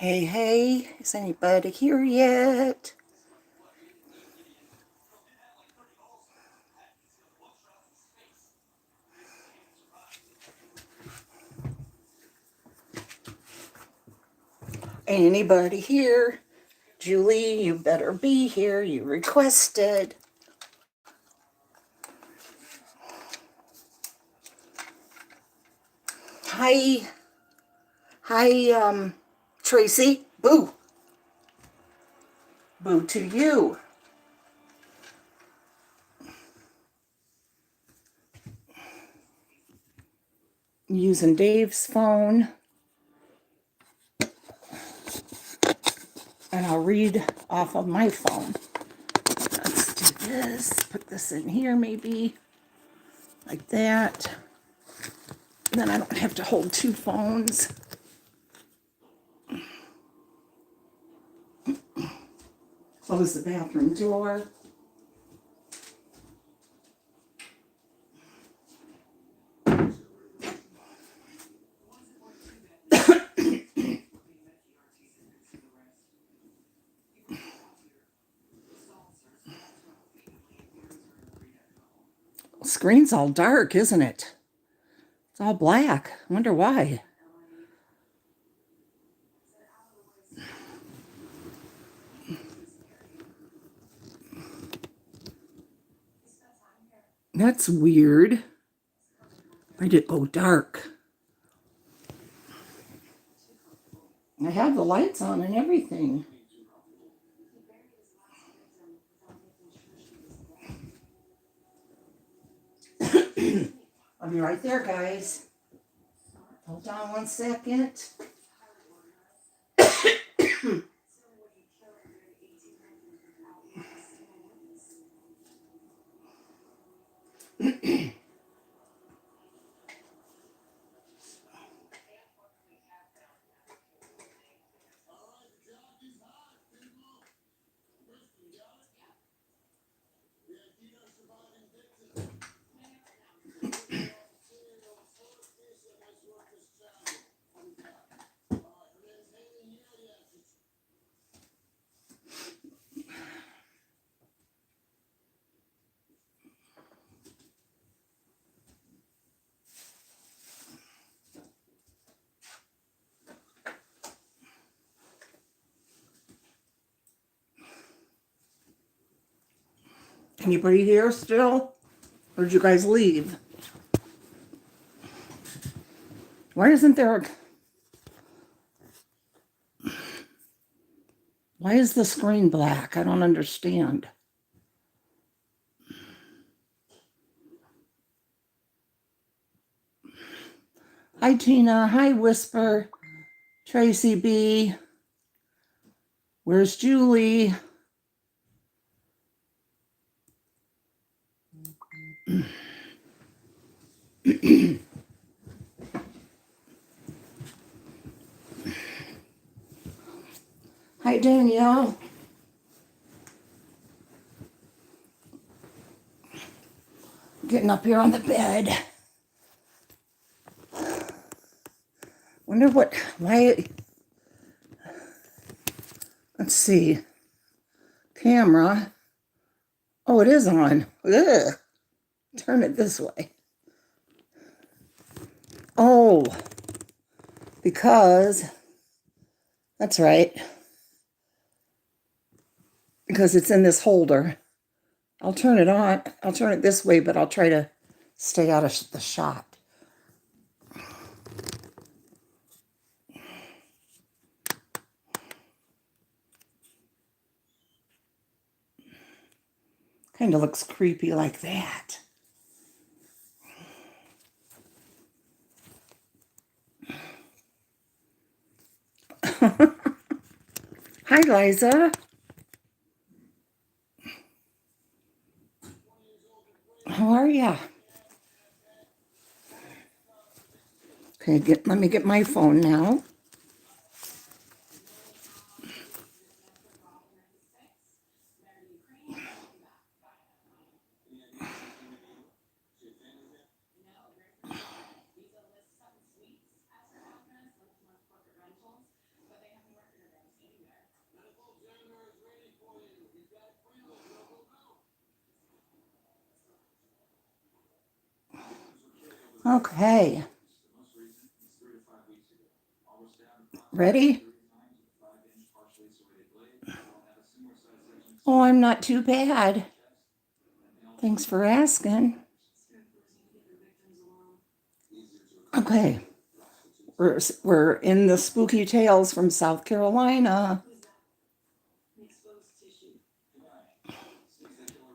Hey, hey, is anybody here yet? Anybody here? Julie, you better be here. You requested. Hi. Hi, Tracy. Boo. Boo to you. Using Dave's phone. And I'll read off of my phone. Let's do this. Put this in here maybe. Like that. And then I don't have to hold two phones. Close the bathroom door. Screen's all dark, isn't it? It's all black. I wonder why. That's weird. Why did it go dark? I have the lights on and everything. I'll be right there, guys. Hold on one second. Anybody here still? Or did you guys leave? Why isn't there a... Why is the screen black? I don't understand. Hi, Tina. Hi, Whisper. Tracy B. Where's Julie? Hi, Danielle. Getting up here on the bed. Wonder why, let's see. Camera. Oh, it is on. Ugh. Turn it this way. Oh, because, that's right. Because it's in this holder. I'll turn it on. I'll turn it this way, but I'll try to stay out of the shot. Kind of looks creepy like that. Hi, Liza. How are ya? Okay, let me get my phone now. Okay. Ready? Oh, I'm not too bad. Thanks for asking. Okay. We're in the spooky tales from South Carolina.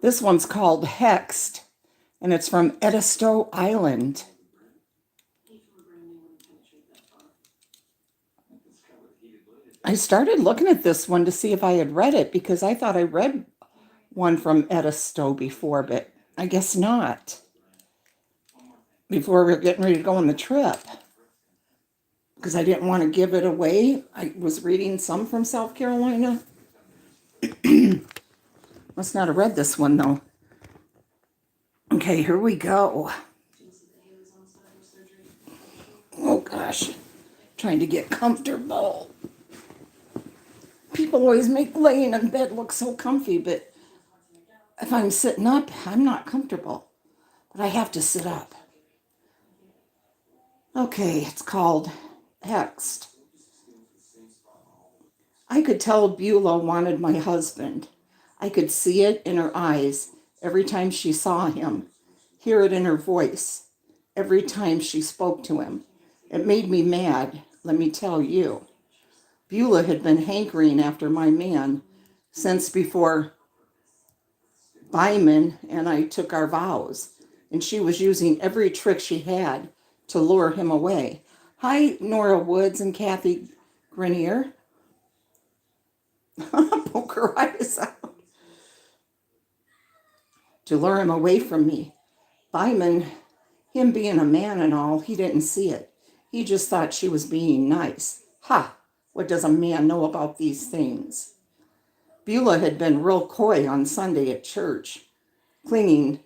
This one's called Hexed, and it's from Edisto Island. I started looking at this one to see if I had read it because I thought I read one from Edisto before, but I guess not. Before we were getting ready to go on the trip, because I didn't want to give it away. I was reading some from South Carolina. Must not have read this one though. Okay, here we go. Oh gosh, trying to get comfortable. People always make laying in bed look so comfy, but if I'm sitting up, I'm not comfortable. But I have to sit up. Okay, it's called Hexed. I could tell Beulah wanted my husband. I could see it in her eyes every time she saw him, hear it in her voice every time she spoke to him. It made me mad, let me tell you. Beulah had been hankering after my man since before Byman and I took our vows, and she was using every trick she had to lure him away. Hi, Nora Woods and Kathy Grenier. Poke her eyes out. To lure him away from me. Byman, him being a man and all, he didn't see it. He just thought she was being nice. Ha! What does a man know about these things? Beulah had been real coy on Sunday at church, clinging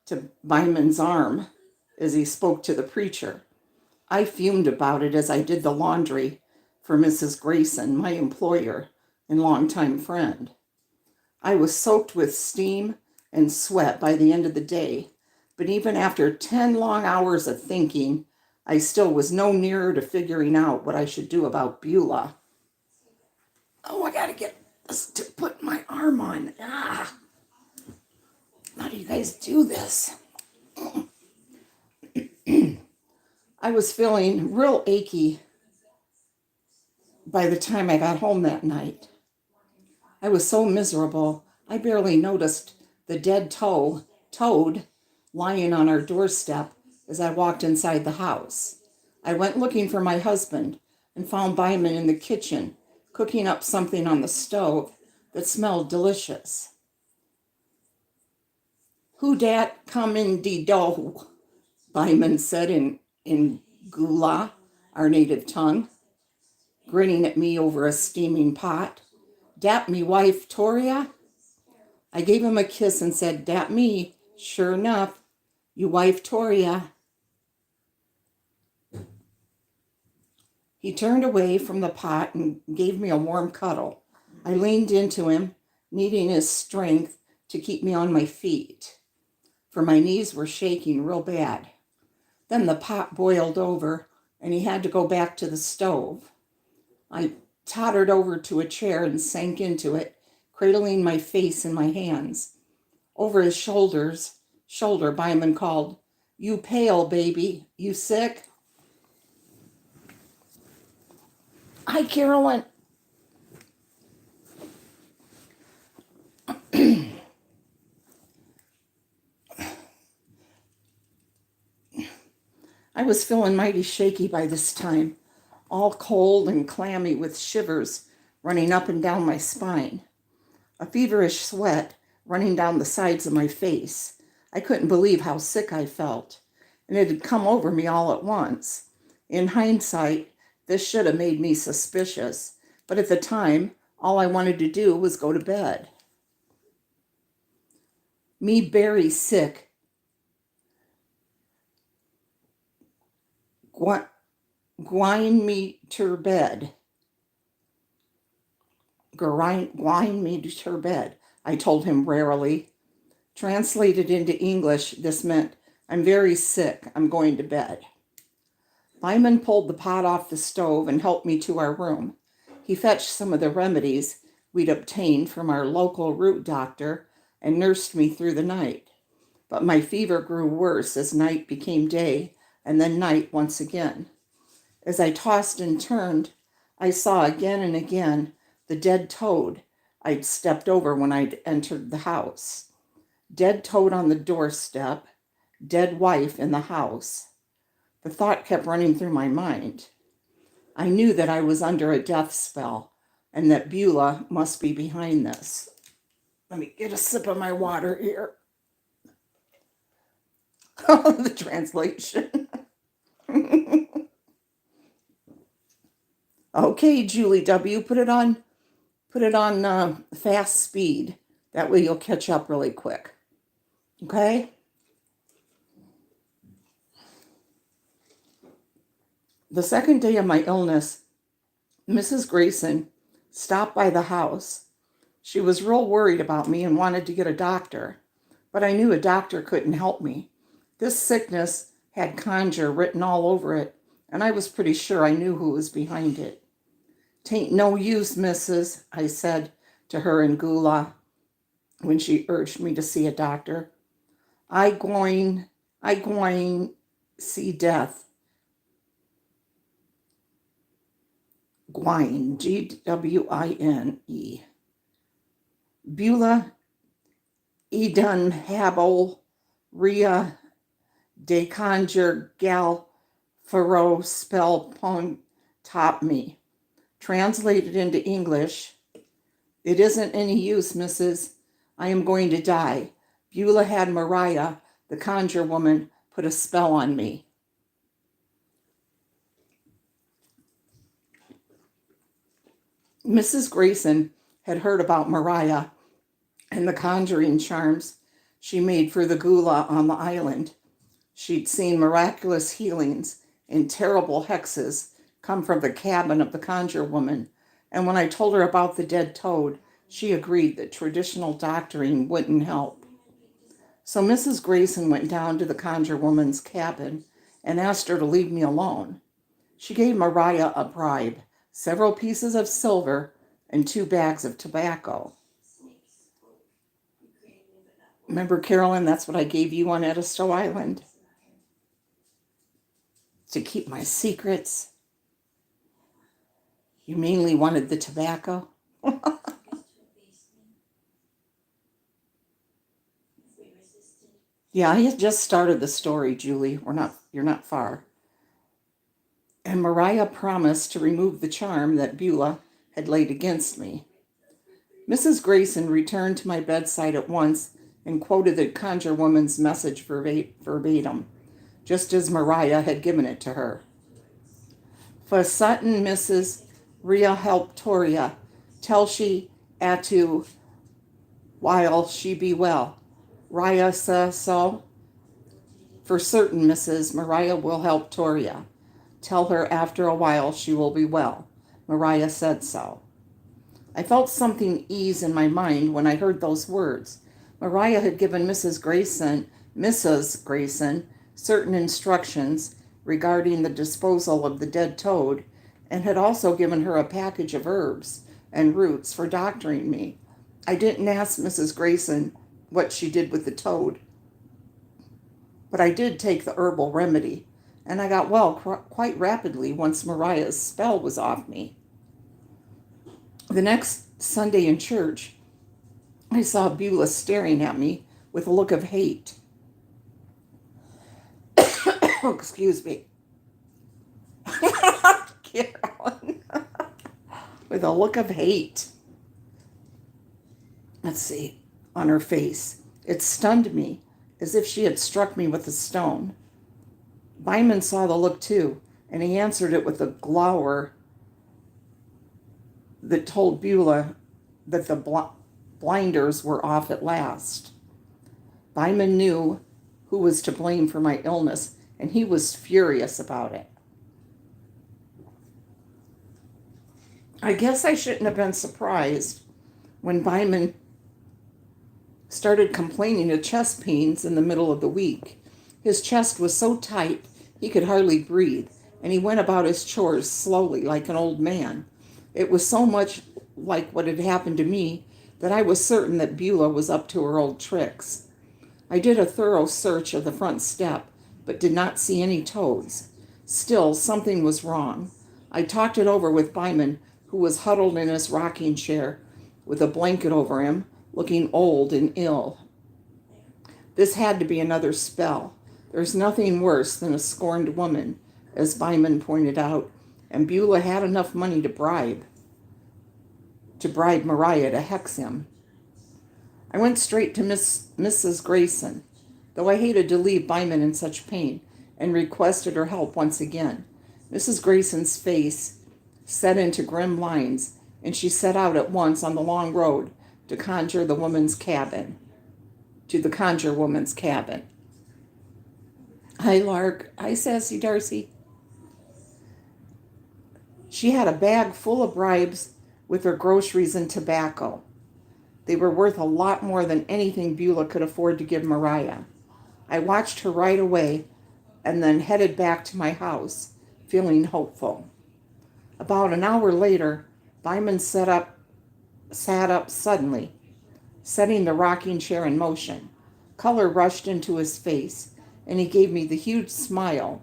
to Byman's arm as he spoke to the preacher. I fumed about it as I did the laundry for Mrs. Grayson, my employer and longtime friend. I was soaked with steam and sweat by the end of the day, but even after 10 long hours of thinking, I still was no nearer to figuring out what I should do about Beulah. Oh, I gotta get this to put my arm on. Ah, how do you guys do this? I was feeling real achy by the time I got home that night. I was so miserable, I barely noticed the dead toad lying on our doorstep as I walked inside the house. I went looking for my husband and found Byman in the kitchen, cooking up something on the stove that smelled delicious. "Who dat come in de dough?" Byman said in Gula, our native tongue, grinning at me over a steaming pot. "Dat me wife, Toria?" I gave him a kiss and said, "Dat me, sure enough, you wife, Toria." He turned away from the pot and gave me a warm cuddle. I leaned into him, needing his strength to keep me on my feet, for my knees were shaking real bad. Then the pot boiled over, and he had to go back to the stove. I tottered over to a chair and sank into it, cradling my face in my hands. Over his shoulder, Byman called, "You pale, baby. You sick?" "Hi, Carolyn." I was feeling mighty shaky by this time, all cold and clammy with shivers running up and down my spine. A feverish sweat running down the sides of my face. I couldn't believe how sick I felt, and it had come over me all at once. In hindsight, this should have made me suspicious, but at the time, all I wanted to do was go to bed. Me berry sick. Gwine me ter bed. Gwine me ter bed, I told him warily. Translated into English, this meant, I'm very sick. I'm going to bed. Lyman pulled the pot off the stove and helped me to our room. He fetched some of the remedies we'd obtained from our local root doctor and nursed me through the night. But my fever grew worse as night became day and then night once again. As I tossed and turned, I saw again and again the dead toad I'd stepped over when I'd entered the house. Dead toad on the doorstep, dead wife in the house. The thought kept running through my mind. I knew that I was under a death spell and that Beulah must be behind this. Let me get a sip of my water here. The translation. Okay, Julie W., put it on fast speed. That way you'll catch up really quick. Okay? The second day of my illness, Mrs. Grayson stopped by the house. She was real worried about me and wanted to get a doctor, but I knew a doctor couldn't help me. This sickness had conjure written all over it, and I was pretty sure I knew who was behind it. "'Tain't no use, missus," I said to her in Gula when she urged me to see a doctor. I going see death. Gwine, Gwine. Beulah Edun Habel Ria de Conjure Gal Faro Spell Pon Top Me. Translated into English, "It isn't any use, missus. I am going to die. Beulah had Mariah, the conjure woman, put a spell on me." Mrs. Grayson had heard about Mariah and the conjuring charms she made for the Gula on the island. She'd seen miraculous healings and terrible hexes come from the cabin of the conjure woman, and when I told her about the dead toad, she agreed that traditional doctoring wouldn't help. So Mrs. Grayson went down to the conjure woman's cabin and asked her to leave me alone. She gave Mariah a bribe, several pieces of silver, and 2 bags of tobacco. Remember, Carolyn, that's what I gave you on Edisto Island? To keep my secrets. You mainly wanted the tobacco? Yeah, I had just started the story, Julie. You're not far. And Mariah promised to remove the charm that Beulah had laid against me. Mrs. Grayson returned to my bedside at once and quoted the conjure woman's message verbatim, just as Mariah had given it to her. "For Sutton, Mrs. Rhea help Toria, tell she atu while she be well. Rhea says so." "For certain, Mrs. Mariah will help Toria. Tell her after a while she will be well. Mariah said so." I felt something ease in my mind when I heard those words. Mariah had given Mrs. Grayson, certain instructions regarding the disposal of the dead toad, and had also given her a package of herbs and roots for doctoring me. I didn't ask Mrs. Grayson what she did with the toad, but I did take the herbal remedy, and I got well quite rapidly once Mariah's spell was off me. The next Sunday in church, I saw Beulah staring at me with a look of hate. Oh, excuse me. Carolyn. With a look of hate. Let's see, on her face. It stunned me, as if she had struck me with a stone. Byman saw the look too, and he answered it with a glower that told Beulah that the blinders were off at last. Byman knew who was to blame for my illness, and he was furious about it. I guess I shouldn't have been surprised when Byman started complaining of chest pains in the middle of the week. His chest was so tight he could hardly breathe, and he went about his chores slowly like an old man. It was so much like what had happened to me that I was certain that Beulah was up to her old tricks. I did a thorough search of the front step, but did not see any toads. Still, something was wrong. I talked it over with Byman, who was huddled in his rocking chair with a blanket over him, looking old and ill. This had to be another spell. There's nothing worse than a scorned woman, as Byman pointed out, and Beulah had enough money to bribe Mariah to hex him. I went straight to Mrs. Grayson, though I hated to leave Byman in such pain, and requested her help once again. Mrs. Grayson's face set into grim lines, and she set out at once on the long road to conjure woman's cabin. Hi, Lark. Hi, Sassy Darcy. She had a bag full of bribes with her groceries and tobacco. They were worth a lot more than anything Beulah could afford to give Mariah. I watched her right away and then headed back to my house, feeling hopeful. About an hour later, Byman sat up suddenly, setting the rocking chair in motion. Color rushed into his face, and he gave me the huge smile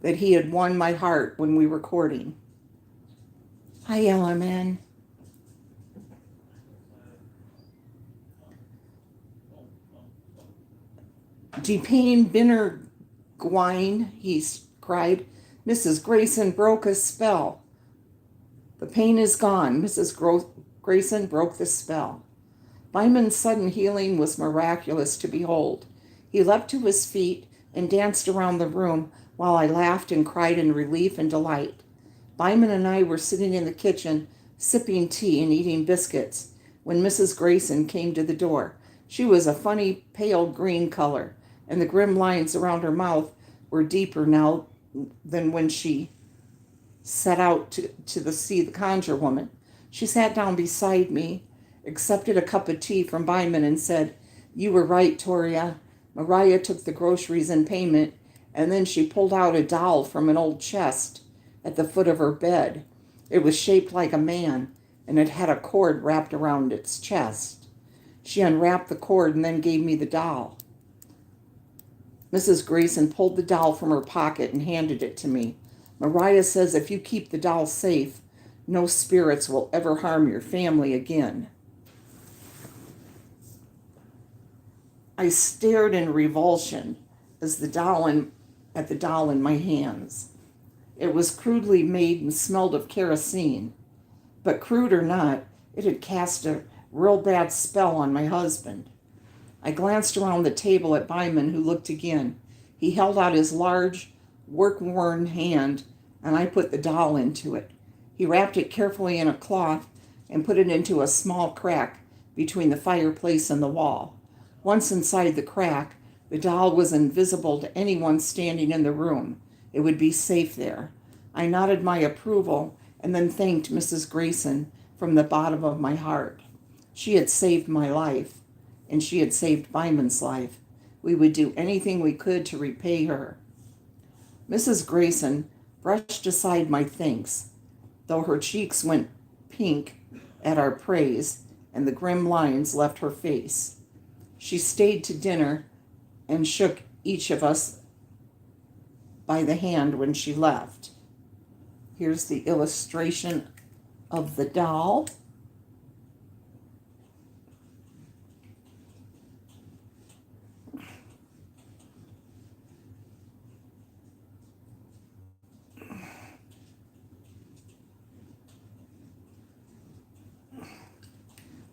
that he had won my heart when we were courting. Hi, LMN. De pain binner gwine, he cried. Mrs. Grayson broke a spell. The pain is gone. Grayson broke the spell. Byman's sudden healing was miraculous to behold. He leapt to his feet and danced around the room while I laughed and cried in relief and delight. Byman and I were sitting in the kitchen, sipping tea and eating biscuits, when Mrs. Grayson came to the door. She was a funny pale green color, and the grim lines around her mouth were deeper now than when she set out to see the conjure woman. She sat down beside me, accepted a cup of tea from Byman, and said, "You were right, Toria. Mariah took the groceries in payment, and then she pulled out a doll from an old chest at the foot of her bed. It was shaped like a man, and it had a cord wrapped around its chest. She unwrapped the cord and then gave me the doll." Mrs. Grayson pulled the doll from her pocket and handed it to me. "Mariah says if you keep the doll safe, no spirits will ever harm your family again." I stared in revulsion at the doll in my hands. It was crudely made and smelled of kerosene. But crude or not, it had cast a real bad spell on my husband. I glanced around the table at Byman, who looked again. He held out his large, work-worn hand, and I put the doll into it. He wrapped it carefully in a cloth and put it into a small crack between the fireplace and the wall. Once inside the crack, the doll was invisible to anyone standing in the room. It would be safe there. I nodded my approval and then thanked Mrs. Grayson from the bottom of my heart. She had saved my life, and she had saved Byman's life. We would do anything we could to repay her. Mrs. Grayson brushed aside my thanks, though her cheeks went pink at our praise and the grim lines left her face. She stayed to dinner and shook each of us by the hand when she left. Here's the illustration of the doll.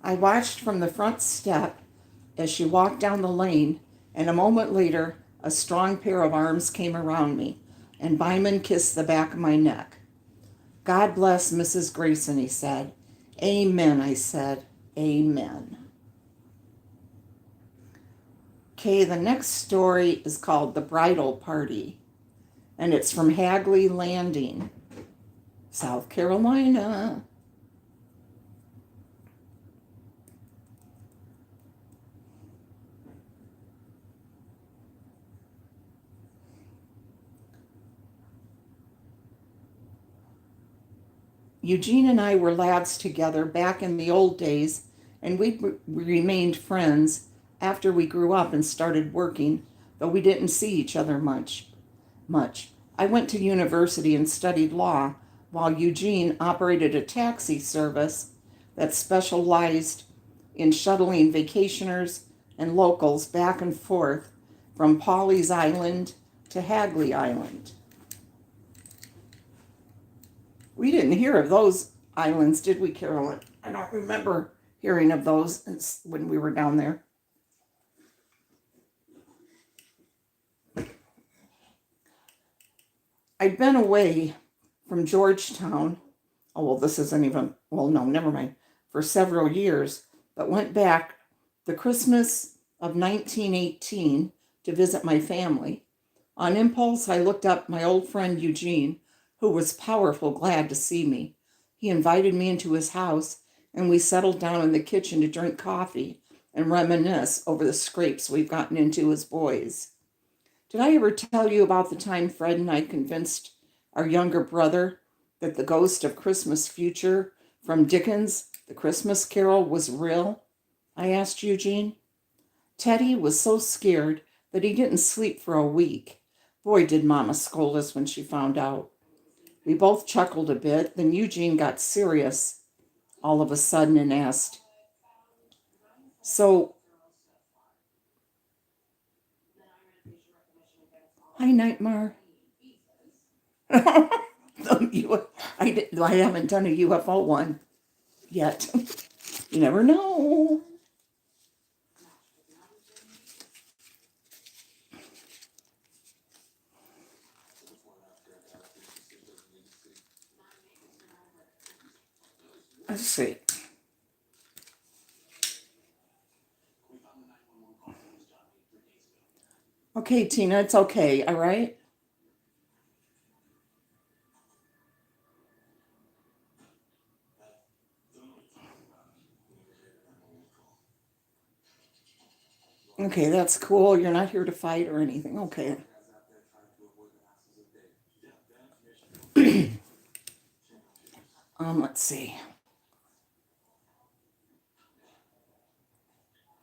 I watched from the front step as she walked down the lane, and a moment later, a strong pair of arms came around me, and Byman kissed the back of my neck. "God bless Mrs. Grayson," he said. "Amen," I said. "Amen." Okay, the next story is called The Bridal Party, and it's from Hagley Landing, South Carolina. Eugene and I were lads together back in the old days, and we remained friends after we grew up and started working, though we didn't see each other much. I went to university and studied law, while Eugene operated a taxi service that specialized in shuttling vacationers and locals back and forth from Paulie's Island to Hagley Island. We didn't hear of those islands, did we, Carolyn? I don't remember hearing of those when we were down there. I'd been away from Georgetown. Oh, well, this isn't even, well, no, never mind. For several years, but went back the Christmas of 1918 to visit my family. On impulse, I looked up my old friend Eugene, who was powerful glad to see me. He invited me into his house, and we settled down in the kitchen to drink coffee and reminisce over the scrapes we've gotten into as boys. Did I ever tell you about the time Fred and I convinced our younger brother that the ghost of Christmas Future from Dickens' The Christmas Carol was real? I asked Eugene. Teddy was so scared that he didn't sleep for a week. Boy, did Mama scold us when she found out. We both chuckled a bit, then Eugene got serious all of a sudden and asked, So, hi, Nightmare. I haven't done a UFO one yet. You never know. Let's see. Okay, Tina, it's okay, all right? Okay, that's cool. You're not here to fight or anything. Okay. Let's see.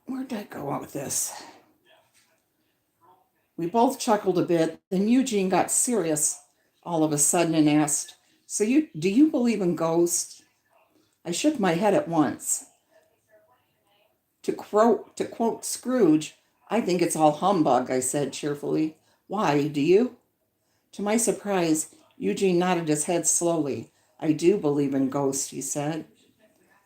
Where did I go out with this? We both chuckled a bit. Then Eugene got serious all of a sudden and asked, So do you believe in ghosts? I shook my head at once. To quote Scrooge, I think it's all humbug, I said cheerfully. Why, do you? To my surprise, Eugene nodded his head slowly. I do believe in ghosts, he said.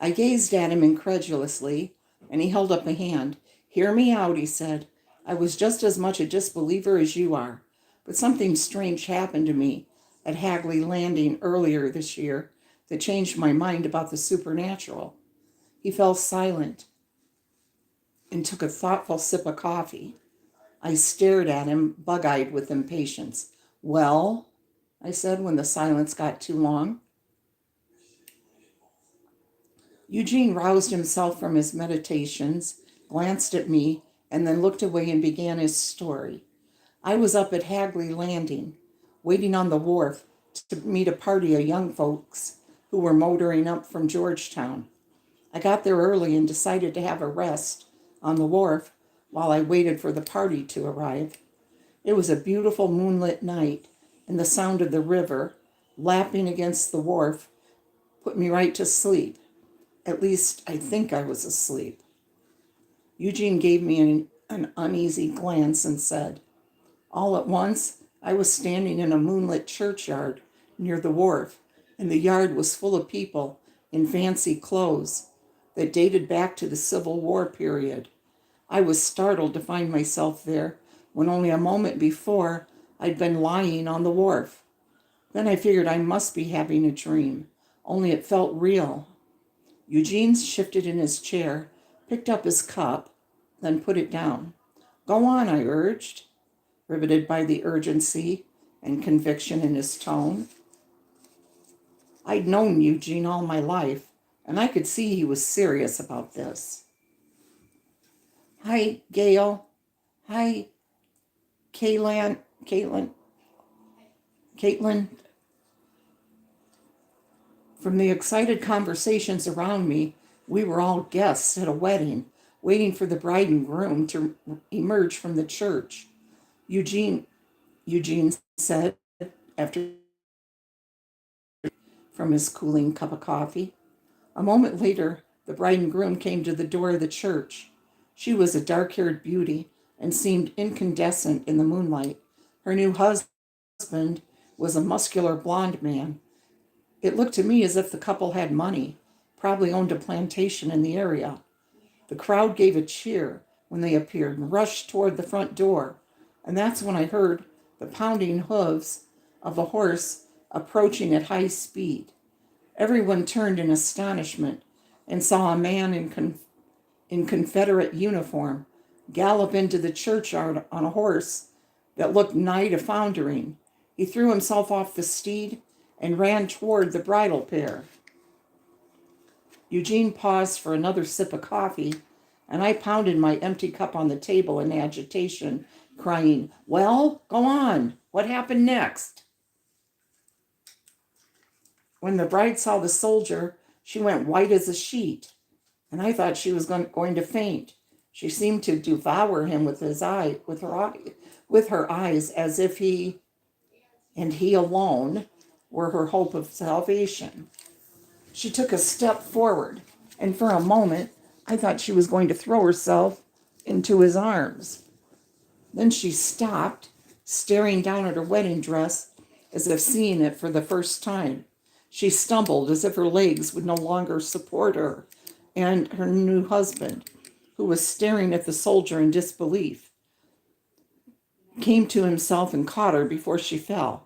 I gazed at him incredulously, and he held up a hand. Hear me out, he said. I was just as much a disbeliever as you are, but something strange happened to me at Hagley Landing earlier this year that changed my mind about the supernatural. He fell silent and took a thoughtful sip of coffee. I stared at him, bug-eyed with impatience. Well, I said when the silence got too long. Eugene roused himself from his meditations, glanced at me, and then looked away and began his story. I was up at Hagley Landing, waiting on the wharf to meet a party of young folks who were motoring up from Georgetown. I got there early and decided to have a rest on the wharf while I waited for the party to arrive. It was a beautiful moonlit night, and the sound of the river lapping against the wharf put me right to sleep. At least I think I was asleep. Eugene gave me an uneasy glance and said, All at once, I was standing in a moonlit churchyard near the wharf, and the yard was full of people in fancy clothes that dated back to the Civil War period. I was startled to find myself there when only a moment before I'd been lying on the wharf. Then I figured I must be having a dream, only it felt real. Eugene shifted in his chair, picked up his cup, then put it down. Go on, I urged, riveted by the urgency and conviction in his tone. I'd known Eugene all my life, and I could see he was serious about this. Hi, Gail. Hi, Caitlin. From the excited conversations around me, we were all guests at a wedding, waiting for the bride and groom to emerge from the church. Eugene, Eugene said after from his cooling cup of coffee. A moment later, the bride and groom came to the door of the church. She was a dark-haired beauty and seemed incandescent in the moonlight. Her new husband was a muscular blond man. It looked to me as if the couple had money, probably owned a plantation in the area. The crowd gave a cheer when they appeared and rushed toward the front door, and that's when I heard the pounding hooves of a horse approaching at high speed. Everyone turned in astonishment and saw a man in Confederate uniform gallop into the churchyard on a horse that looked nigh to foundering. He threw himself off the steed and ran toward the bridal pair. Eugene paused for another sip of coffee, and I pounded my empty cup on the table in agitation, crying, "Well, go on. What happened next?" When the bride saw the soldier, she went white as a sheet, and I thought she was going to faint. She seemed to devour him with her eyes, as if he, and he alone, were her hope of salvation. She took a step forward, and for a moment, I thought she was going to throw herself into his arms. Then she stopped, staring down at her wedding dress as if seeing it for the first time. She stumbled as if her legs would no longer support her and her new husband, who was staring at the soldier in disbelief, came to himself and caught her before she fell.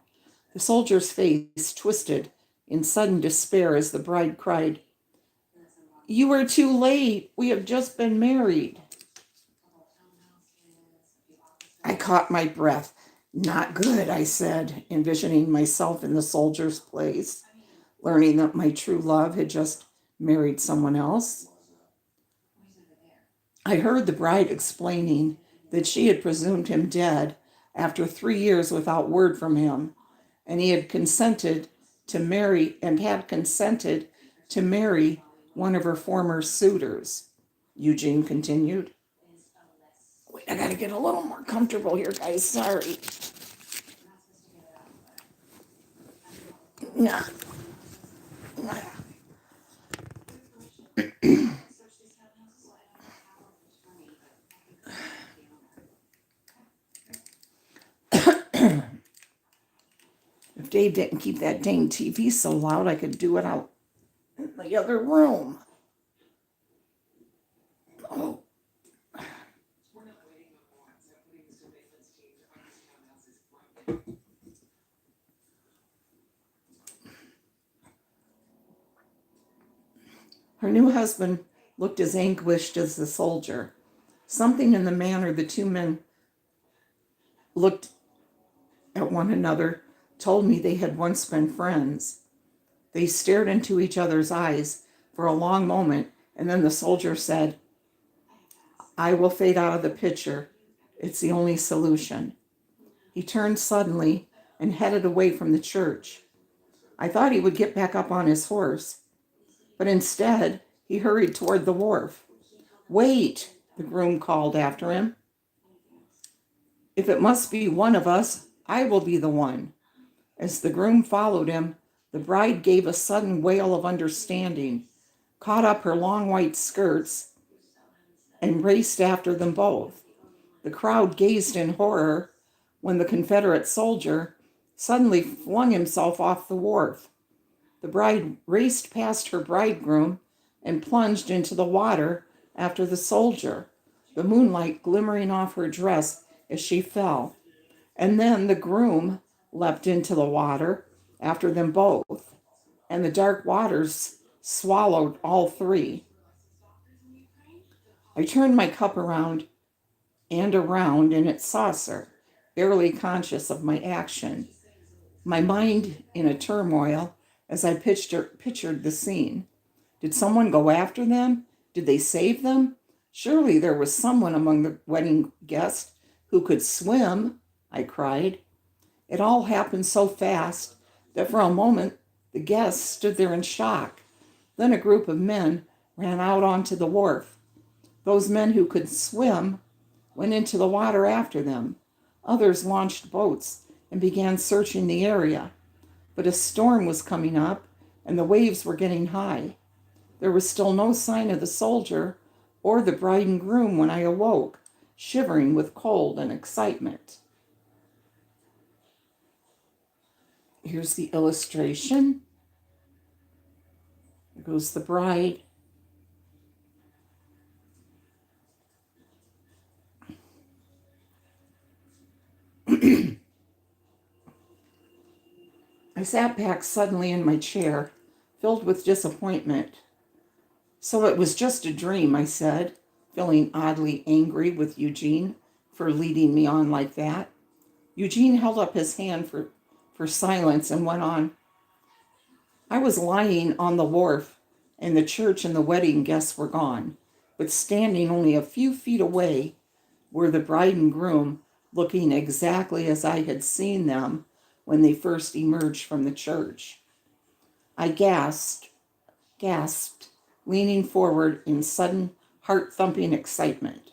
The soldier's face twisted in sudden despair as the bride cried, "You are too late. We have just been married." I caught my breath. "Not good," I said, envisioning myself in the soldier's place, learning that my true love had just married someone else. I heard the bride explaining that she had presumed him dead after 3 years without word from him, and he had consented to marry one of her former suitors. Eugene continued. Wait, I gotta get a little more comfortable here, guys. Sorry. Nah. If Dave didn't keep that dang TV so loud, I could do it out in the other room. Oh. Her new husband looked as anguished as the soldier. Something in the manner the two men looked at one another told me they had once been friends. They stared into each other's eyes for a long moment, and then the soldier said, "I will fade out of the picture. It's the only solution." He turned suddenly and headed away from the church. I thought he would get back up on his horse, but instead he hurried toward the wharf. "Wait," the groom called after him. "If it must be one of us, I will be the one." As the groom followed him, the bride gave a sudden wail of understanding, caught up her long white skirts, and raced after them both. The crowd gazed in horror when the Confederate soldier suddenly flung himself off the wharf. The bride raced past her bridegroom and plunged into the water after the soldier, the moonlight glimmering off her dress as she fell. And then the groom leapt into the water after them both, and the dark waters swallowed all three. I turned my cup around and around in its saucer, barely conscious of my action, my mind in a turmoil as I pictured the scene. Did someone go after them? Did they save them? Surely there was someone among the wedding guests who could swim, I cried. It all happened so fast that for a moment The guests stood there in shock. Then a group of men ran out onto the wharf. Those men who could swim went into the water after them. Others launched boats and began searching the area. But a storm was coming up and the waves were getting high. There was still no sign of the soldier or the bride and groom when I awoke, shivering with cold and excitement. Here's the illustration. There goes the bride. I sat back suddenly in my chair, filled with disappointment. So it was just a dream, I said, feeling oddly angry with Eugene for leading me on like that. Eugene held up his hand for silence and went on. I was lying on the wharf, and the church and the wedding guests were gone, but standing only a few feet away were the bride and groom, looking exactly as I had seen them when they first emerged from the church. I gasped, leaning forward in sudden, heart-thumping excitement.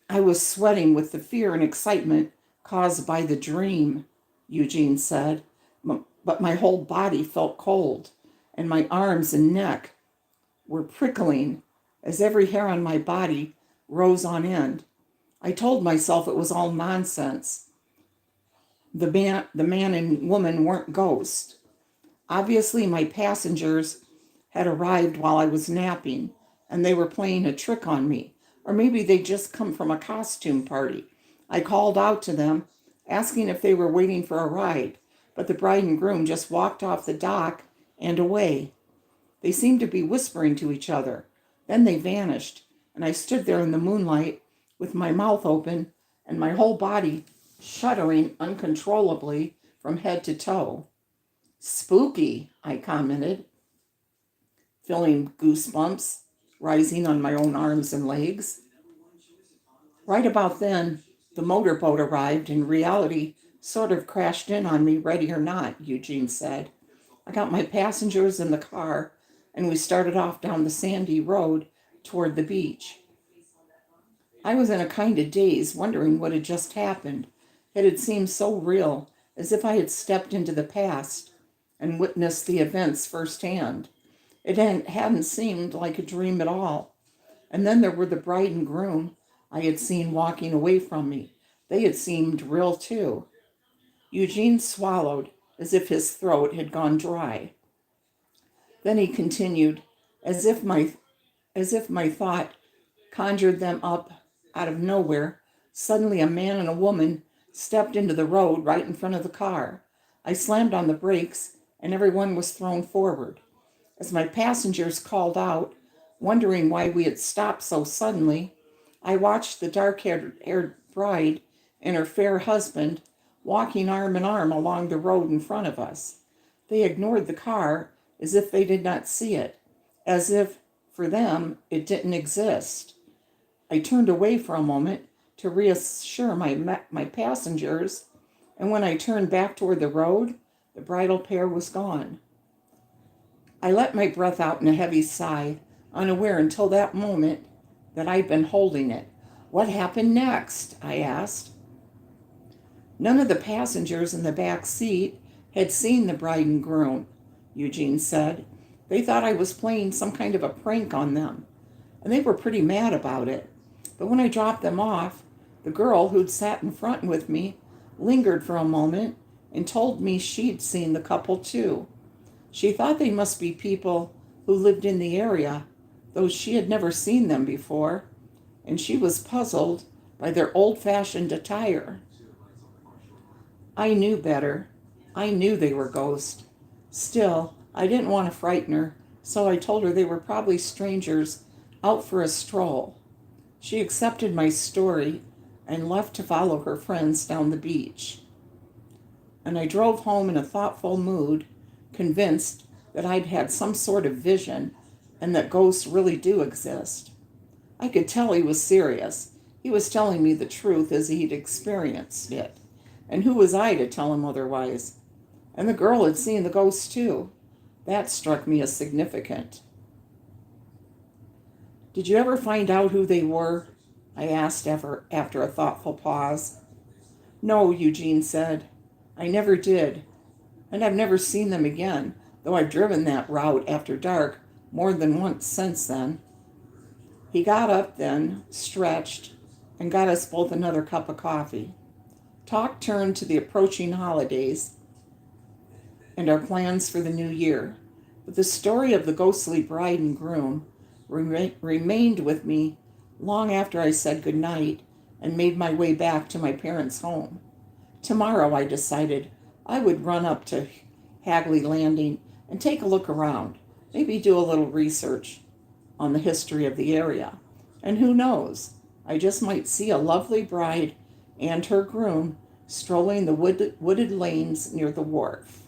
I was sweating with the fear and excitement caused by the dream, Eugene said, but my whole body felt cold, and my arms and neck were prickling as every hair on my body rose on end. I told myself it was all nonsense. The man and woman weren't ghosts. Obviously, my passengers had arrived while I was napping, and they were playing a trick on me. Or maybe they'd just come from a costume party. I called out to them, asking if they were waiting for a ride, but the bride and groom just walked off the dock and away. They seemed to be whispering to each other. Then they vanished, and I stood there in the moonlight with my mouth open and my whole body shuddering uncontrollably from head to toe. Spooky, I commented, feeling goosebumps rising on my own arms and legs. Right about then, the motorboat arrived and reality sort of crashed in on me, ready or not, Eugene said. I got my passengers in the car and we started off down the sandy road toward the beach. I was in a kind of daze, wondering what had just happened. It had seemed so real, as if I had stepped into the past and witnessed the events firsthand. It hadn't seemed like a dream at all. And then there were the bride and groom I had seen walking away from me. They had seemed real too. Eugene swallowed as if his throat had gone dry. Then he continued, as if my thought conjured them up out of nowhere. Suddenly a man and a woman stepped into the road right in front of the car. I slammed on the brakes and everyone was thrown forward. As my passengers called out, wondering why we had stopped so suddenly, I watched the dark-haired bride and her fair husband walking arm in arm along the road in front of us. They ignored the car as if they did not see it, as if, for them, it didn't exist. I turned away for a moment to reassure my passengers, and when I turned back toward the road, the bridal pair was gone. I let my breath out in a heavy sigh, unaware until that moment that I'd been holding it. What happened next? I asked. None of the passengers in the back seat had seen the bride and groom, Eugene said. They thought I was playing some kind of a prank on them, and they were pretty mad about it. But when I dropped them off, the girl who'd sat in front with me lingered for a moment and told me she'd seen the couple too. She thought they must be people who lived in the area, though she had never seen them before, and she was puzzled by their old-fashioned attire. I knew better. I knew they were ghosts. Still, I didn't want to frighten her, so I told her they were probably strangers out for a stroll. She accepted my story and left to follow her friends down the beach. And I drove home in a thoughtful mood, convinced that I'd had some sort of vision and that ghosts really do exist. I could tell he was serious. He was telling me the truth as he'd experienced it. And who was I to tell him otherwise? And the girl had seen the ghost too. That struck me as significant. Did you ever find out who they were? I asked after a thoughtful pause. No, Eugene said. I never did. And I've never seen them again, though I've driven that route after dark more than once since then. He got up then, stretched, and got us both another cup of coffee. Talk turned to the approaching holidays and our plans for the new year, but the story of the ghostly bride and groom remained with me long after I said good night and made my way back to my parents' home. Tomorrow, I decided, I would run up to Hagley Landing and take a look around, maybe do a little research on the history of the area. And who knows, I just might see a lovely bride and her groom strolling the wooded lanes near the wharf.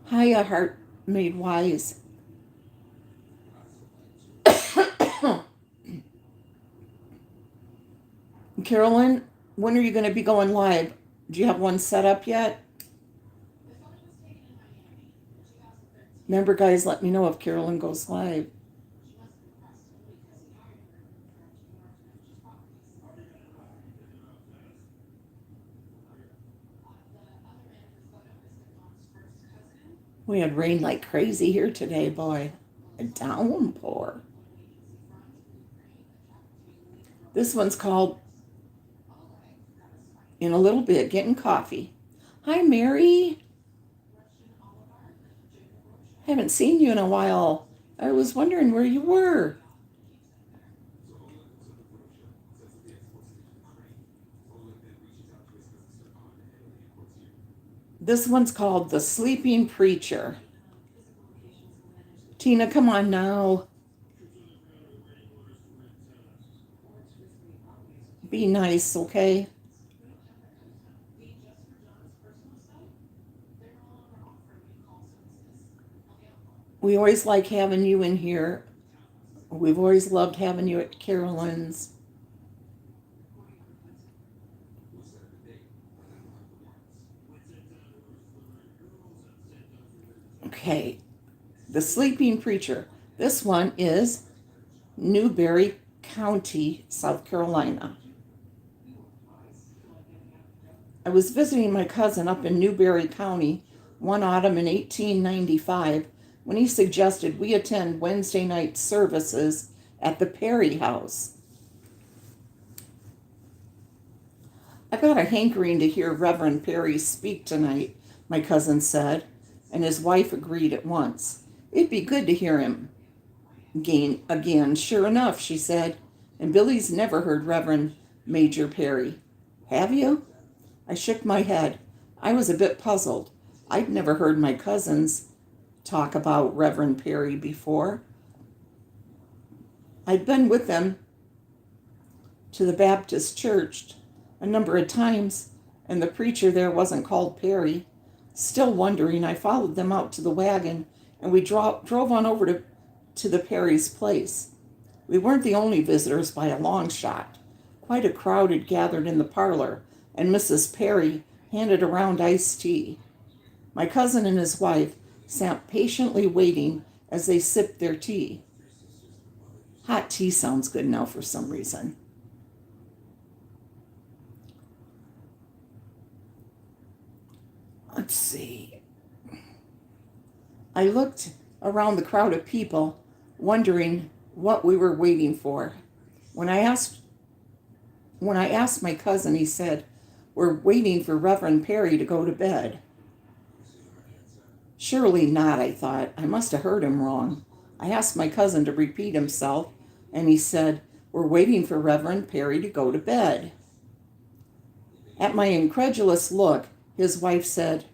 Hiya, heart made wise. Carolyn, when are you going to be going live? Do you have one set up yet? Remember, guys, let me know if Carolyn goes live. We had rain like crazy here today, boy. A downpour. This one's called In a Little Bit, Getting Coffee. Hi, Mary. Haven't seen you in a while. I was wondering where you were. This one's called The Sleeping Preacher. Tina, come on now. Be nice, okay? We always like having you in here. We've always loved having you at Carolyn's. Okay, The Sleeping Preacher. This one is Newberry County, South Carolina. I was visiting my cousin up in Newberry County one autumn in 1895 when he suggested we attend Wednesday night services at the Perry House. I've got a hankering to hear Reverend Perry speak tonight, my cousin said, and his wife agreed at once. It'd be good to hear him again. Sure enough, she said, and Billy's never heard Reverend Major Perry. Have you? I shook my head. I was a bit puzzled. I'd never heard my cousins talk about Reverend Perry before. I'd been with them to the Baptist church a number of times, and the preacher there wasn't called Perry. Still wondering, I followed them out to the wagon, and we drove on over to the Perry's place. We weren't the only visitors by a long shot. Quite a crowd had gathered in the parlor, and Mrs. Perry handed around iced tea. My cousin and his wife sat patiently waiting as they sipped their tea. Hot tea sounds good now for some reason. Let's see. I looked around the crowd of people, wondering what we were waiting for. When I asked my cousin, he said, "We're waiting for Reverend Perry to go to bed." Surely not, I thought. I must have heard him wrong. I asked my cousin to repeat himself, and he said, "We're waiting for Reverend Perry to go to bed." At my incredulous look, his wife said,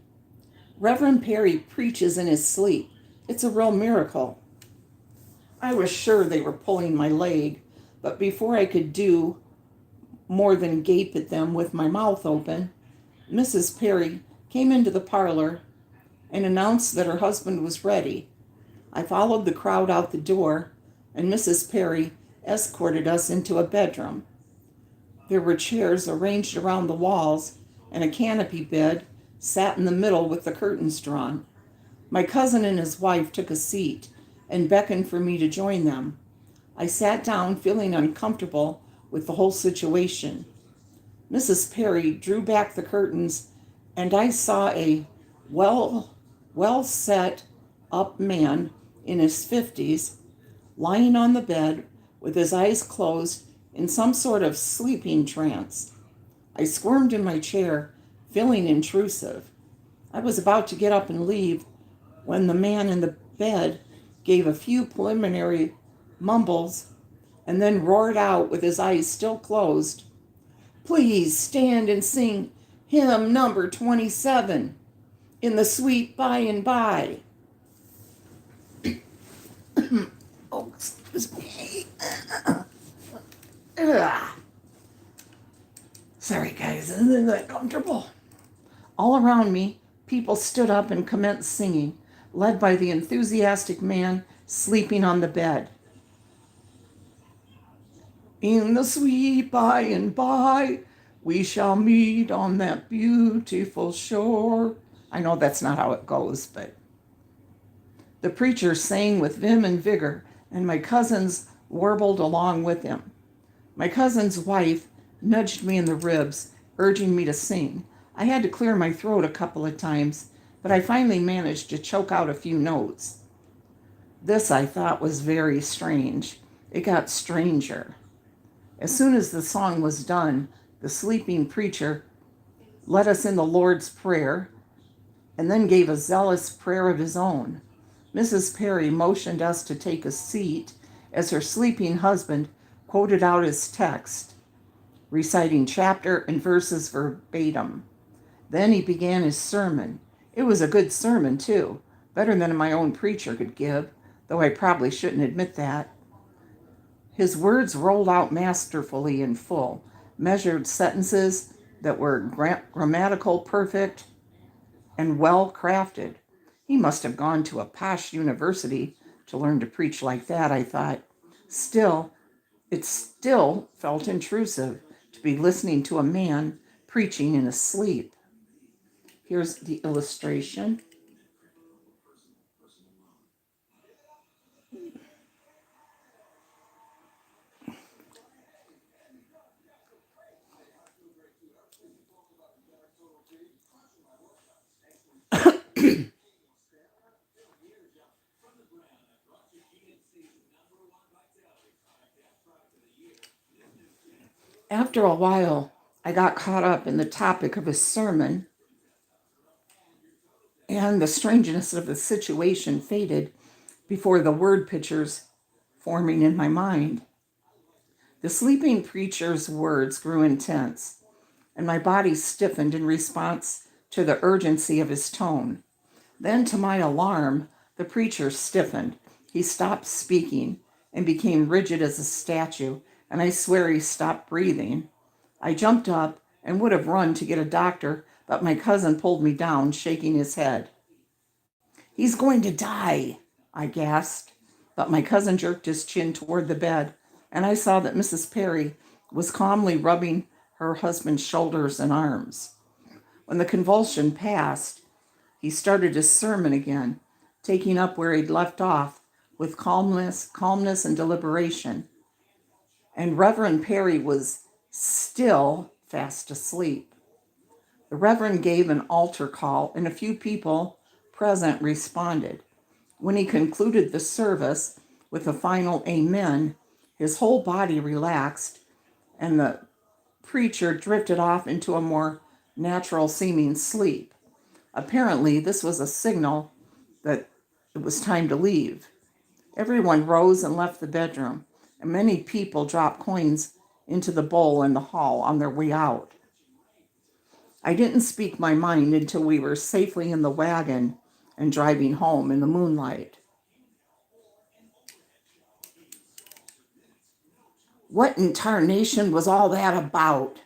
"Reverend Perry preaches in his sleep. It's a real miracle." I was sure they were pulling my leg, but before I could do more than gape at them with my mouth open, Mrs. Perry came into the parlor and announced that her husband was ready. I followed the crowd out the door, and Mrs. Perry escorted us into a bedroom. There were chairs arranged around the walls, and a canopy bed sat in the middle with the curtains drawn. My cousin and his wife took a seat and beckoned for me to join them. I sat down, feeling uncomfortable with the whole situation. Mrs. Perry drew back the curtains, and I saw a well set up man in his 50s lying on the bed with his eyes closed in some sort of sleeping trance. I squirmed in my chair, feeling intrusive. I was about to get up and leave when the man in the bed gave a few preliminary mumbles and then roared out with his eyes still closed, "Please stand and sing hymn number 27, In the Sweet By and By." Oh, excuse me. Sorry, guys, isn't that comfortable? All around me, people stood up and commenced singing, led by the enthusiastic man sleeping on the bed. In the sweet by and by, we shall meet on that beautiful shore. I know that's not how it goes, but the preacher sang with vim and vigor, and my cousins warbled along with him. My cousin's wife nudged me in the ribs, urging me to sing. I had to clear my throat a couple of times, but I finally managed to choke out a few notes. This, I thought, was very strange. It got stranger. As soon as the song was done, the sleeping preacher led us in the Lord's Prayer and then gave a zealous prayer of his own. Mrs. Perry motioned us to take a seat as her sleeping husband quoted out his text, reciting chapter and verses verbatim. Then he began his sermon. It was a good sermon, too, better than my own preacher could give, though I probably shouldn't admit that. His words rolled out masterfully in full, measured sentences that were grammatical perfect and well crafted. He must have gone to a posh university to learn to preach like that, I thought. It still felt intrusive to be listening to a man preaching in his sleep. Here's the illustration. After a while, I got caught up in the topic of his sermon, and the strangeness of the situation faded before the word pictures forming in my mind. The sleeping preacher's words grew intense, and my body stiffened in response to the urgency of his tone. Then, to my alarm, the preacher stiffened. He stopped speaking and became rigid as a statue, and I swear he stopped breathing. I jumped up and would have run to get a doctor, but my cousin pulled me down, shaking his head. "He's going to die," I gasped, but my cousin jerked his chin toward the bed, and I saw that Mrs. Perry was calmly rubbing her husband's shoulders and arms. When the convulsion passed, he started his sermon again, taking up where he'd left off with calmness and deliberation. And Reverend Perry was still fast asleep. The Reverend gave an altar call, and a few people present responded. When he concluded the service with a final amen, his whole body relaxed, and the preacher drifted off into a more natural-seeming sleep. Apparently, this was a signal that it was time to leave. Everyone rose and left the bedroom, and many people dropped coins into the bowl in the hall on their way out. I didn't speak my mind until we were safely in the wagon and driving home in the moonlight. "What in tarnation was all that about?"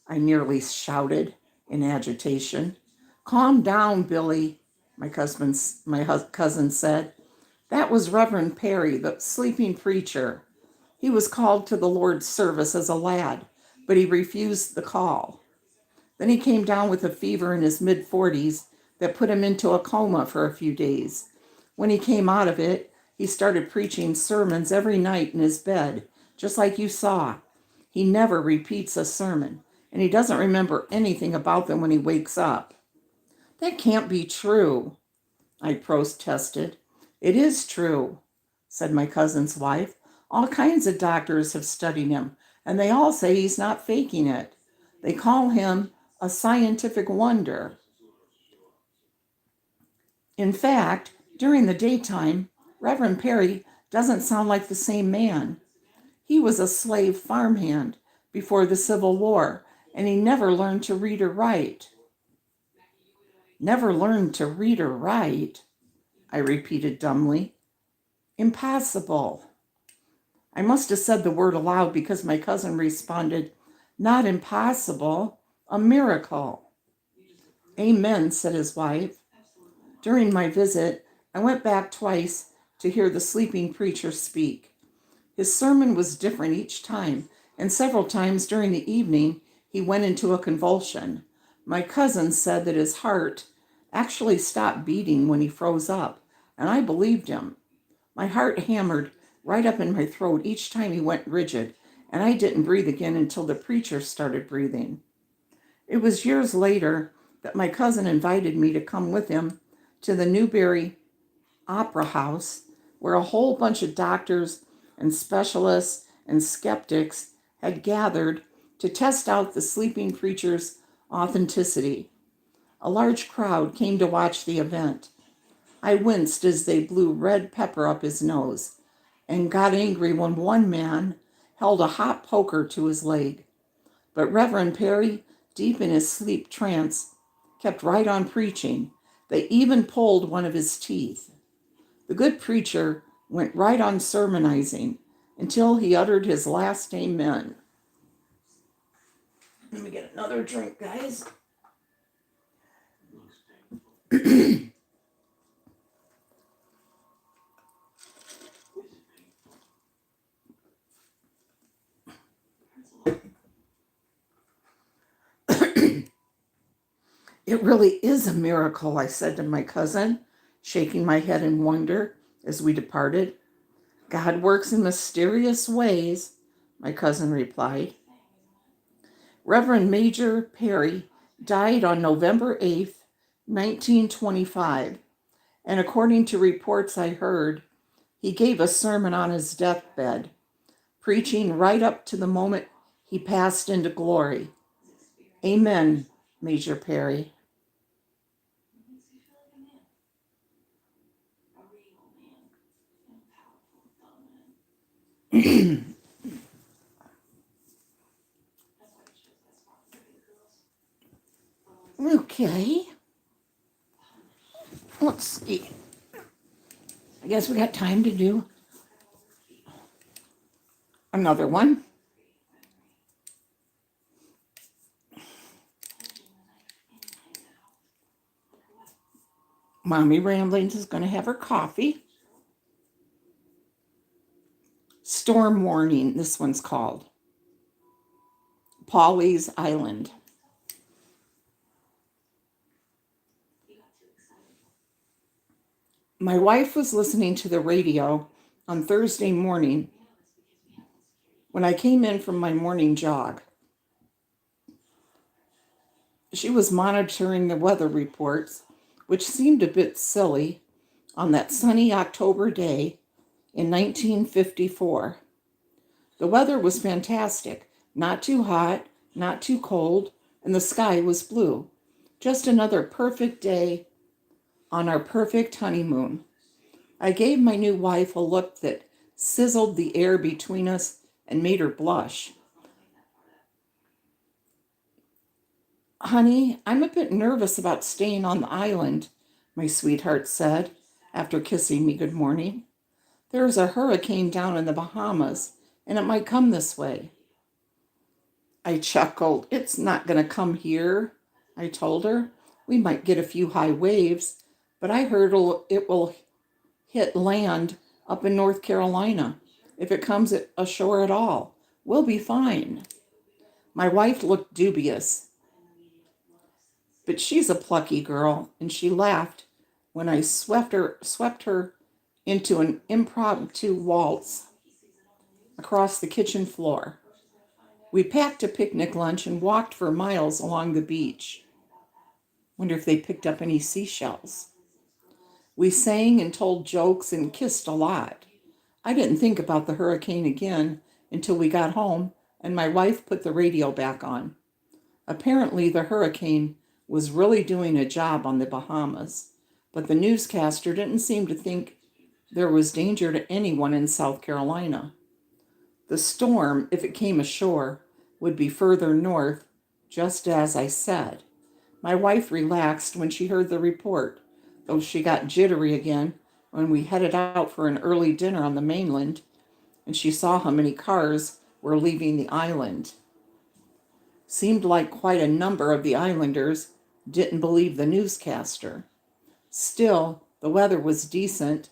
I nearly shouted in agitation. "Calm down, Billy," my cousin said. "That was Reverend Perry, the sleeping preacher. He was called to the Lord's service as a lad, but he refused the call. Then he came down with a fever in his mid-40s that put him into a coma for a few days. When he came out of it, he started preaching sermons every night in his bed, just like you saw. He never repeats a sermon, and he doesn't remember anything about them when he wakes up. That can't be true, I protested. It is true, said my cousin's wife. All kinds of doctors have studied him, and they all say he's not faking it. They call him a scientific wonder. In fact, during the daytime, Reverend Perry doesn't sound like the same man. He was a slave farmhand before the Civil War, and he never learned to read or write. Never learned to read or write, I repeated dumbly. Impossible. I must have said the word aloud because my cousin responded, not impossible, a miracle. Amen, said his wife. During my visit, I went back twice to hear the sleeping preacher speak. His sermon was different each time, and several times during the evening, he went into a convulsion. My cousin said that his heart actually stopped beating when he froze up, and I believed him. My heart hammered right up in my throat each time he went rigid, and I didn't breathe again until the preacher started breathing. It was years later that my cousin invited me to come with him to the Newberry Opera House, where a whole bunch of doctors and specialists and skeptics had gathered to test out the sleeping preacher's authenticity. A large crowd came to watch the event. I winced as they blew red pepper up his nose and got angry when one man held a hot poker to his leg. But Reverend Perry, deep in his sleep trance, kept right on preaching. They even pulled one of his teeth. The good preacher went right on sermonizing until he uttered his last amen. Let me get another drink, guys. It really is a miracle, I said to my cousin, shaking my head in wonder as we departed. God works in mysterious ways, my cousin replied. Reverend Major Perry died on November 8th, 1925, and according to reports I heard, he gave a sermon on his deathbed, preaching right up to the moment he passed into glory. Amen, Major Perry. Okay. Let's see. I guess we got time to do another one. Mommy Ramblings is going to have her coffee. Storm Warning, this one's called. Paulie's Island. My wife was listening to the radio on Thursday morning when I came in from my morning jog. She was monitoring the weather reports, which seemed a bit silly on that sunny October day in 1954. The weather was fantastic, not too hot, not too cold, and the sky was blue. Just another perfect day on our perfect honeymoon. I gave my new wife a look that sizzled the air between us and made her blush. Honey, I'm a bit nervous about staying on the island, my sweetheart said after kissing me good morning. There's a hurricane down in the Bahamas, and it might come this way. I chuckled. It's not going to come here, I told her. We might get a few high waves, but I heard it will hit land up in North Carolina. If it comes ashore at all, we'll be fine. My wife looked dubious. But she's a plucky girl, and she laughed when I swept her into an impromptu waltz across the kitchen floor. We packed a picnic lunch and walked for miles along the beach. Wonder if they picked up any seashells. We sang and told jokes and kissed a lot. I didn't think about the hurricane again until we got home and my wife put the radio back on. Apparently, the hurricane was really doing a job on the Bahamas, but the newscaster didn't seem to think there was danger to anyone in South Carolina. The storm, if it came ashore, would be further north, just as I said. My wife relaxed when she heard the report, though she got jittery again when we headed out for an early dinner on the mainland and she saw how many cars were leaving the island. Seemed like quite a number of the islanders didn't believe the newscaster. Still, the weather was decent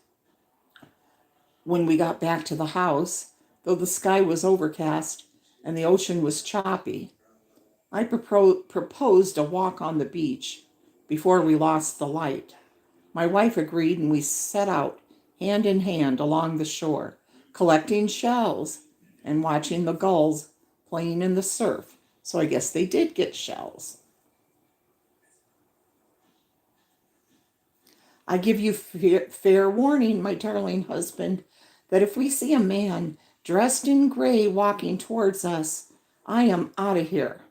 when we got back to the house, though the sky was overcast and the ocean was choppy. I proposed a walk on the beach before we lost the light. My wife agreed, and we set out hand in hand along the shore, collecting shells and watching the gulls playing in the surf. So I guess they did get shells. I give you fair warning, my darling husband, that if we see a man dressed in gray walking towards us, I am out of here.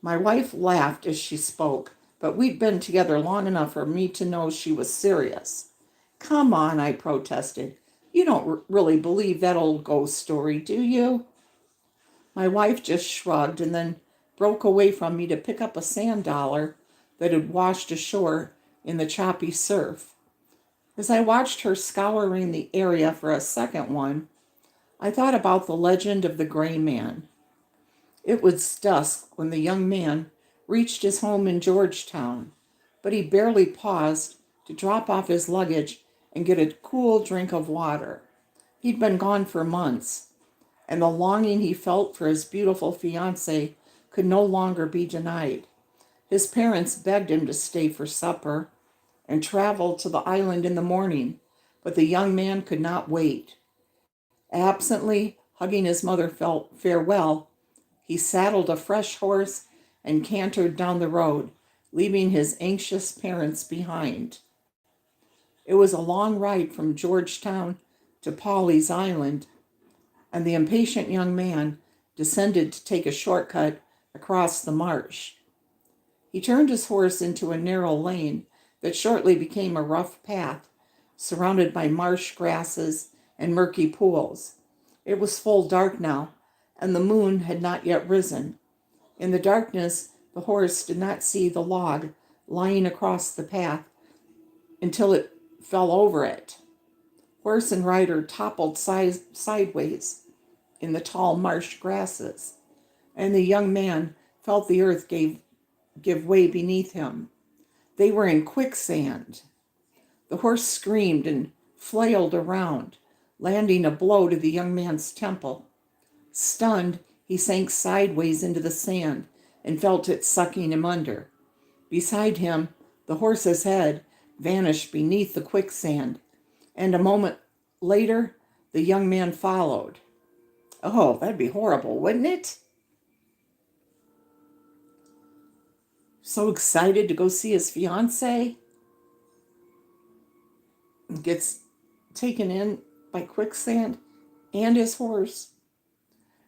My wife laughed as she spoke, but we'd been together long enough for me to know she was serious. Come on, I protested. You don't really believe that old ghost story, do you? My wife just shrugged and then broke away from me to pick up a sand dollar that had washed ashore in the choppy surf. As I watched her scouring the area for a second one, I thought about the legend of the gray man. It was dusk when the young man reached his home in Georgetown, but he barely paused to drop off his luggage and get a cool drink of water. He'd been gone for months, and the longing he felt for his beautiful fiancée could no longer be denied. His parents begged him to stay for supper and travel to the island in the morning, but the young man could not wait. Absently hugging his mother farewell, he saddled a fresh horse and cantered down the road, leaving his anxious parents behind. It was a long ride from Georgetown to Paulie's Island, and the impatient young man descended to take a shortcut across the marsh. He turned his horse into a narrow lane that shortly became a rough path, surrounded by marsh grasses and murky pools. It was full dark now, and the moon had not yet risen. In the darkness, the horse did not see the log lying across the path until it fell over it. Horse and rider toppled sideways in the tall marsh grasses, and the young man felt the earth give way beneath him. They were in quicksand. The horse screamed and flailed around, landing a blow to the young man's temple. Stunned, he sank sideways into the sand and felt it sucking him under. Beside him, the horse's head vanished beneath the quicksand, and a moment later, the young man followed. Oh, that'd be horrible, wouldn't it? So excited to go see his fiancée. Gets taken in by quicksand and his horse.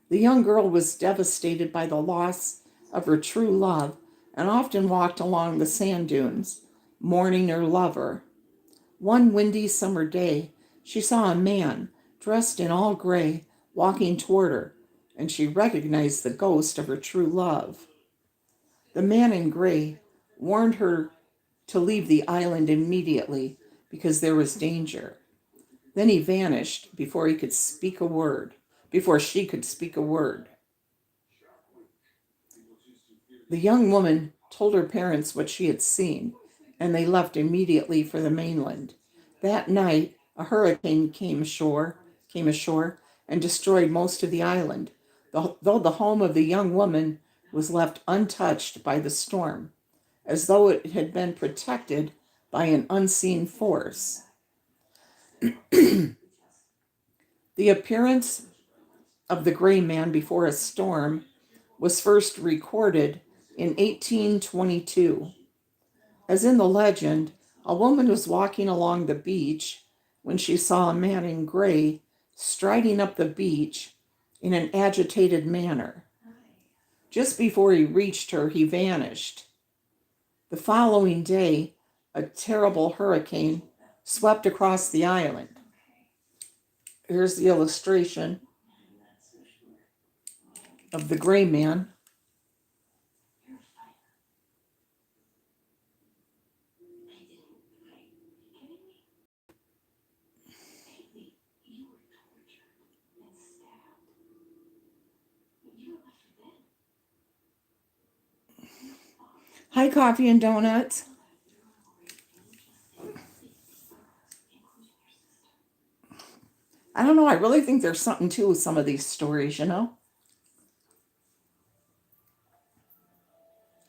The young girl was devastated by the loss of her true love and often walked along the sand dunes, mourning her lover. One windy summer day, she saw a man dressed in all gray walking toward her, and she recognized the ghost of her true love. The man in gray warned her to leave the island immediately because there was danger. Then he vanished before she could speak a word. The young woman told her parents what she had seen, and they left immediately for the mainland. That night, a hurricane came ashore and destroyed most of the island, though the home of the young woman was left untouched by the storm. as though it had been protected by an unseen force. The appearance of the gray man before a storm was first recorded in 1822. As in the legend, a woman was walking along the beach when she saw a man in gray striding up the beach in an agitated manner. Just before he reached her, he vanished. The following day, a terrible hurricane swept across the island. Here's the illustration of the gray man. Hi, Coffee and Donuts. I don't know. I really think there's something to with some of these stories, you know?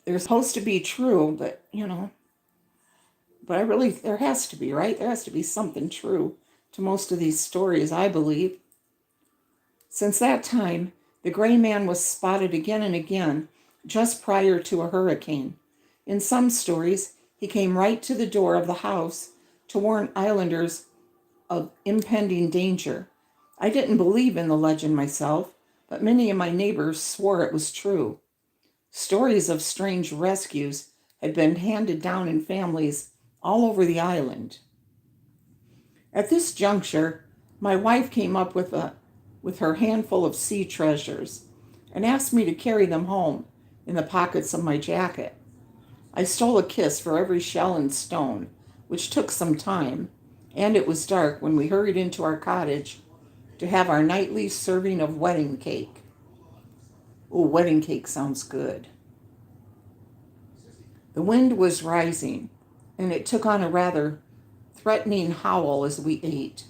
They're supposed to be true, but, there has to be, right? There has to be something true to most of these stories, I believe. Since that time, the gray man was spotted again and again just prior to a hurricane. In some stories, he came right to the door of the house to warn islanders of impending danger. I didn't believe in the legend myself, but many of my neighbors swore it was true. Stories of strange rescues had been handed down in families all over the island. At this juncture, my wife came up with her handful of sea treasures and asked me to carry them home in the pockets of my jacket. I stole a kiss for every shell and stone, which took some time, and it was dark when we hurried into our cottage to have our nightly serving of wedding cake. Oh, wedding cake sounds good. The wind was rising, and it took on a rather threatening howl as we ate.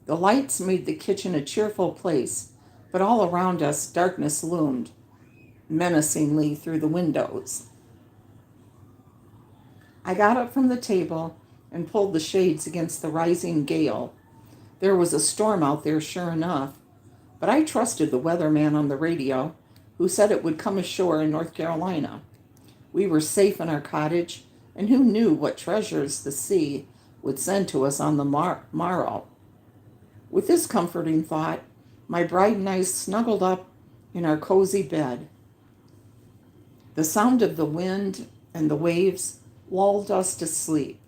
The lights made the kitchen a cheerful place, but all around us darkness loomed menacingly through the windows. I got up from the table and pulled the shades against the rising gale. There was a storm out there, sure enough, but I trusted the weatherman on the radio, who said it would come ashore in North Carolina. We were safe in our cottage, and who knew what treasures the sea would send to us on the morrow. With this comforting thought, my bride and I snuggled up in our cozy bed. The sound of the wind and the waves lulled us to sleep.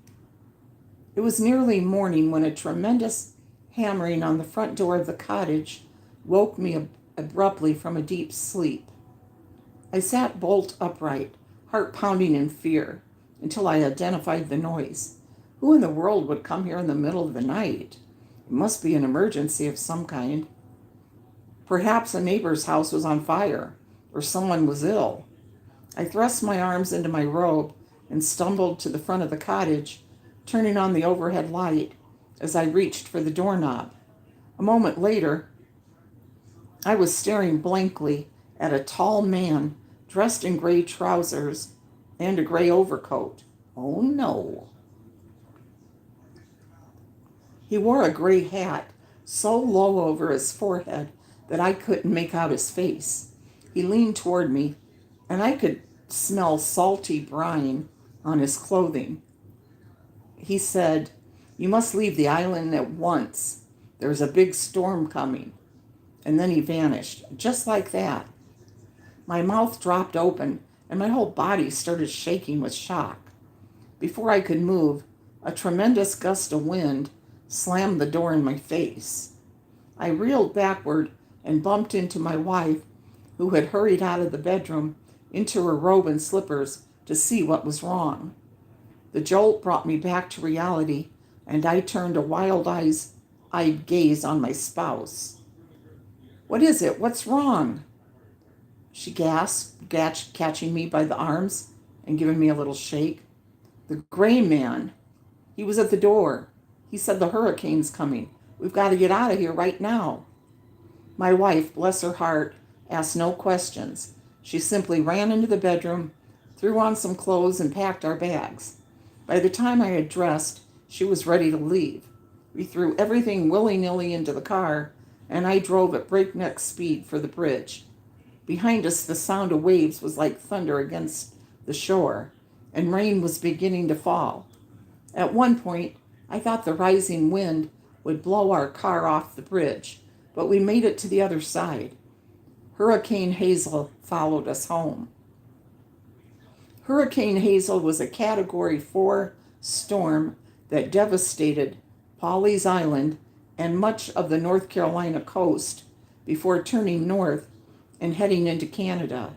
It was nearly morning when a tremendous hammering on the front door of the cottage woke me abruptly from a deep sleep. I sat bolt upright, heart pounding in fear, until I identified the noise. Who in the world would come here in the middle of the night? It must be an emergency of some kind. Perhaps a neighbor's house was on fire, or someone was ill. I thrust my arms into my robe and stumbled to the front of the cottage, turning on the overhead light as I reached for the doorknob. A moment later, I was staring blankly at a tall man dressed in gray trousers and a gray overcoat. Oh no. He wore a gray hat so low over his forehead that I couldn't make out his face. He leaned toward me, and I could smell salty brine on his clothing. He said, "You must leave the island at once. There's a big storm coming." And then he vanished, just like that. My mouth dropped open, and my whole body started shaking with shock. Before I could move, a tremendous gust of wind slammed the door in my face. I reeled backward and bumped into my wife, who had hurried out of the bedroom into her robe and slippers to see what was wrong. The jolt brought me back to reality, and I turned a wild-eyed gaze on my spouse. "What is it? What's wrong?" she gasped, catching me by the arms and giving me a little shake. "The gray man. He was at the door. He said the hurricane's coming. We've got to get out of here right now." My wife, bless her heart, asked no questions. She simply ran into the bedroom, threw on some clothes, and packed our bags. By the time I had dressed, she was ready to leave. We threw everything willy-nilly into the car, and I drove at breakneck speed for the bridge. Behind us, the sound of waves was like thunder against the shore, and rain was beginning to fall. At one point, I thought the rising wind would blow our car off the bridge, but we made it to the other side. Hurricane Hazel followed us home. Hurricane Hazel was a Category 4 storm that devastated Paulie's Island and much of the North Carolina coast before turning north and heading into Canada.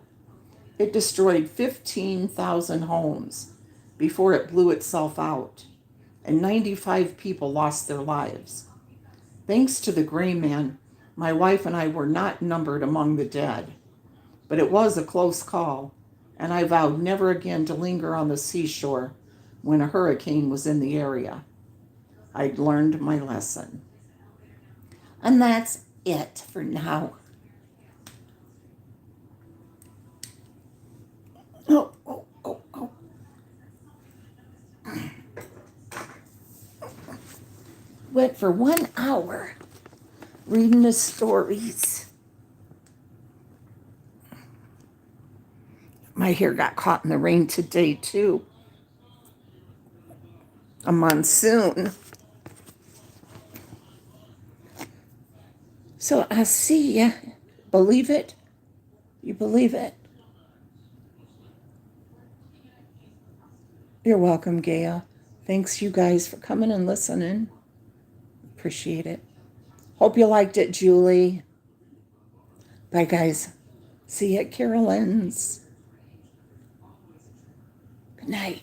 It destroyed 15,000 homes before it blew itself out, and 95 people lost their lives. Thanks to the Gray Man, my wife and I were not numbered among the dead, but it was a close call, and I vowed never again to linger on the seashore when a hurricane was in the area. I'd learned my lesson. And that's it for now. Oh, oh, oh, oh. Went for 1 hour reading the stories. My hair got caught in the rain today, too. A monsoon. So I see ya. Believe it? You believe it? You're welcome, Gail. Thanks, you guys, for coming and listening. Appreciate it. Hope you liked it, Julie. Bye, guys. See you at Carolyn's. Good night.